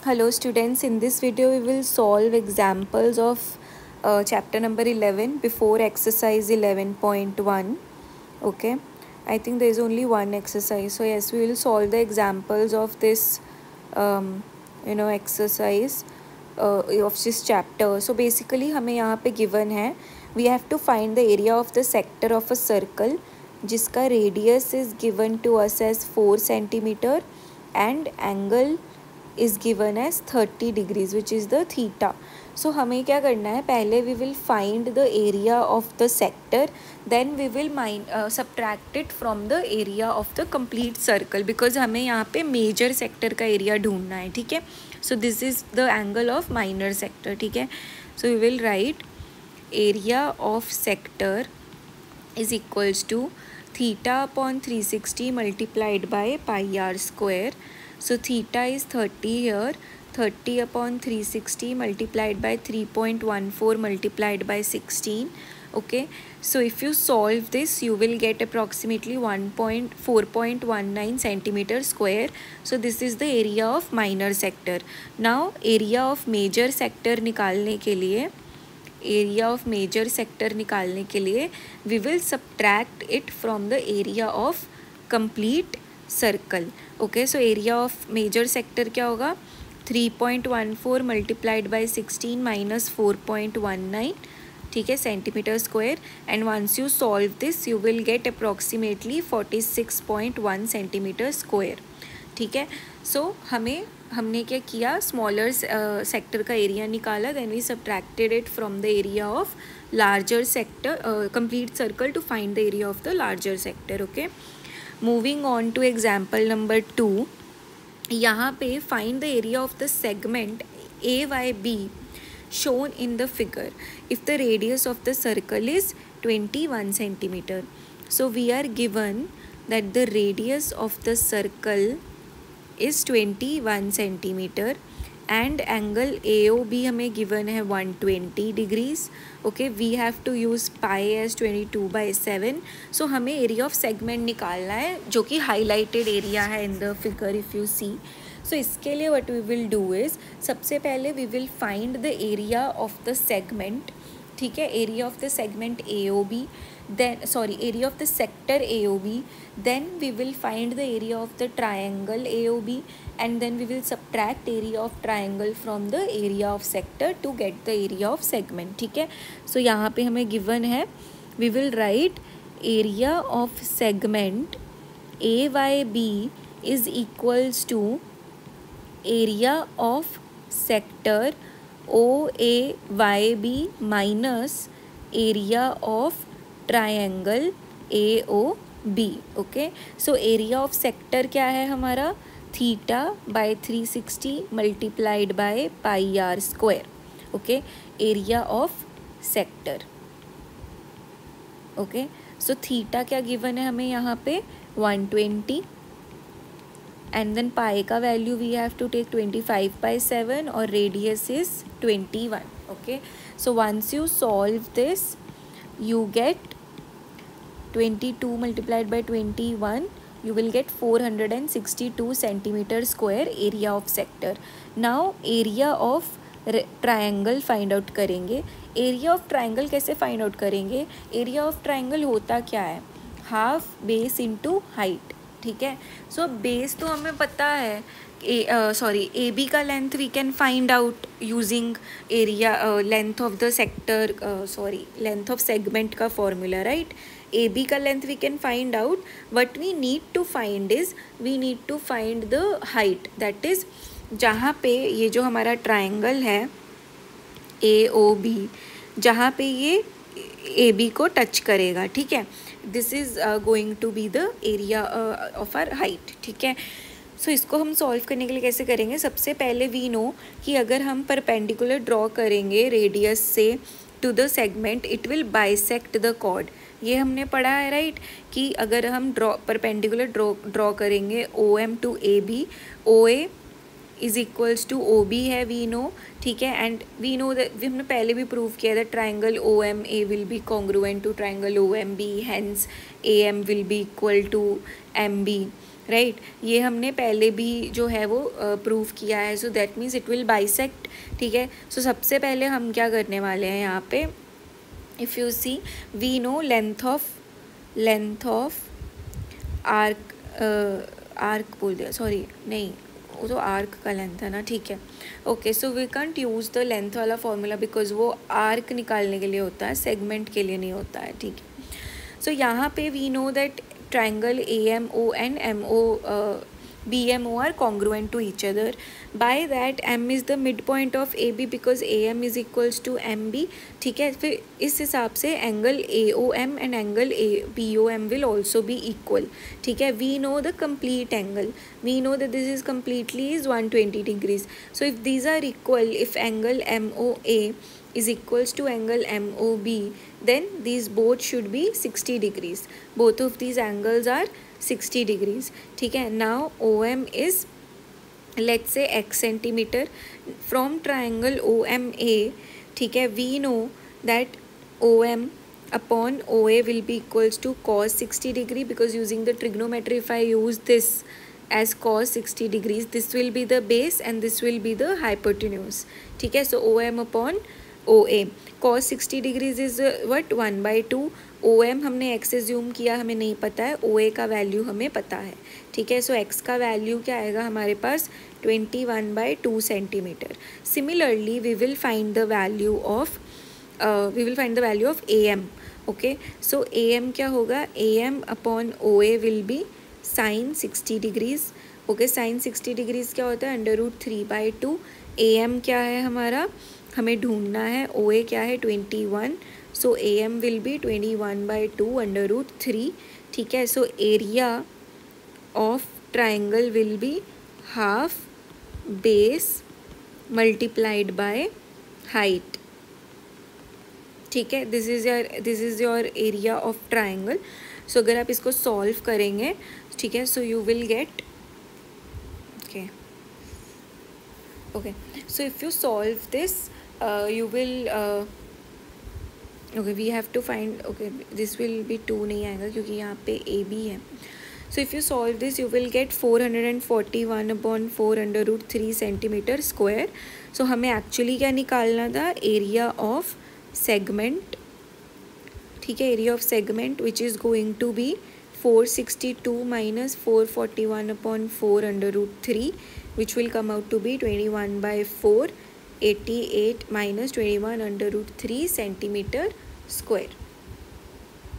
Hello students, in this video we will solve examples of chapter number 11 before exercise 11.1. Okay, I think there is only one exercise, so yes, we will solve the examples of this exercise of this chapter. So basically हमें यहाँ पे given है we have to find the area of the sector of a circle जिसका radius is given to us as 4 centimeter and angle is given as 30 degrees which is the theta. So हमें क्या करना है, पहले we will find the area of the sector, then we will subtract it from the area of the complete circle because हमें यहाँ पे major sector का area ढूंढना है. ठीक है, so this is the angle of minor sector. ठीक है, so we will write area of sector is equals to theta upon 360 multiplied by pi r square. So theta is 30 here, 30 upon 360 multiplied by 3.14 multiplied by 16. Okay, so if you solve this you will get approximately 4.19 centimeter square. So this is the area of minor sector. Now area of major sector निकालने के लिए we will subtract it from the area of complete circle. Okay, so area of major sector क्या होगा, 3.14 multiplied by 16 minus 4.19. ठीक है, centimetre square. And once you solve this you will get approximately 46.1 centimetre square. ठीक है, so हमने क्या किया, smaller sector का एरिया निकाला, then we subtracted it from the area of larger sector complete circle to find the area of the larger sector. Okay, moving on to example number 2. यहाँ पे find the area of the segment AYB shown in the figure if the radius of the circle is 21 centimeter. So we are given that the radius of the circle is 21 centimeter and angle AOB हमें given है 120 degrees. Okay, we have to use pi as 22/7. So हमें area of segment निकालना है जो कि highlighted area है in the figure if you see. So इसके लिए what we will do is, सबसे पहले we will find the area of the segment. ठीक है, area of the segment AOB, then area of the sector AOB, then we will find the area of the triangle AOB and then we will subtract area of triangle from the area of sector to get the area of segment. ठीक है, so यहाँ पे हमें given है, we will write area of segment AYB is equals to area of sector OAYB minus area of triangle AOB. Okay, so area of sector क्या है हमारा, theta by 360 multiplied by pi r square. Okay, area of sector. Okay, so theta क्या given है हमें यहाँ पे 120 and then pi का value we have to take 25/7 और radius is 21. Okay, so once you solve this you get 22 multiplied by 21, you will get 462 centimeter square area of sector. Now area of triangle find out करेंगे. area of triangle कैसे find out करेंगे, area of triangle होता क्या है, half base into height. ठीक है, so base तो हमें पता है, AB का length we can find out using area length of the sector, length of segment का फॉर्मूला, राइट. AB का length we can find out, what we need to find is we need to find the height, that is जहाँ पे ये जो हमारा triangle है AOB, जहाँ पे ये AB को टच करेगा. ठीक है, this is going to be the area of our height. ठीक है, सो इसको हम सॉल्व करने के लिए कैसे करेंगे, सबसे पहले वी नो कि अगर हम परपेंडिकुलर ड्रॉ करेंगे रेडियस से to the segment it will bisect the chord. ये हमने पढ़ा है, राइट, कि अगर हम परपेंडिकुलर ड्रॉ करेंगे OM to AB, OA is equals to OB है, वी नो. ठीक है, एंड वी नो दैट हमने पहले भी प्रूव किया that triangle OMA will be congruent to triangle OMB, hence AM will be equal to MB. Right ये हमने पहले भी जो है वो प्रूव किया है. So that means it will bisect. ठीक है. सो सबसे पहले हम क्या करने वाले हैं यहाँ पे, if you see we know length of arc बोल दिया, सॉरी नहीं वो तो आर्क का लेंथ है ना. ठीक है. Okay so we can't use the length वाला फॉर्मूला बिकॉज वो आर्क निकालने के लिए होता है, सेगमेंट के लिए नहीं होता है. ठीक है. सो यहाँ पे we know that triangle AMO and BMO are congruent to each other. By that M is the midpoint of AB because AM is equals to MB. ठीक है. फिर इस हिसाब से angle AOM and angle BOM will also be equal. ठीक है. We know the complete angle. We know that this is completely is 120 degrees. So if these are equal, if angle MOA is equals to angle MOB, then these both should be 60 degrees. Both of these angles are 60 degrees. ठीक है. Now OM is let's say x centimeter from triangle OMA. ठीक है. We know that OM upon OA will be equals to cos 60 degree because using the trigonometry if I use this as cos 60 degrees, this will be the base and this will be the hypotenuse. ठीक है. So OM upon OA cos 60 degrees is what 1/2. OM हमने x से zoom किया, हमें नहीं पता है. OA का वैल्यू हमें पता है. ठीक है. सो x का वैल्यू क्या आएगा हमारे पास 21/2 centimetre. Similarly we will find the value of AM. Okay. So AM क्या होगा, AM upon OA will be sine 60 degrees. Okay. Sine 60 degrees क्या होता है √3/2. AM क्या है हमारा, हमें ढूंढना है. OA क्या है 21. So AM will be 21/2 √3. ठीक है. So area of triangle will be half base multiplied by height. ठीक है. This is your area of triangle. So अगर आप इसको सॉल्व करेंगे, ठीक है, so you will get okay. So if you solve this you will okay we have to find, okay this will be 2 नहीं आएगा क्योंकि यहाँ पे AB है. So if you solve this you will get 441/4 √3 centimetre square. So हमें actually क्या निकालना था, एरिया ऑफ सेगमेंट. ठीक है. Area of segment which is going to be 462 minus 441/4 √3 which will come out to be 21/4. 88 minus 21 √3 centimeter square.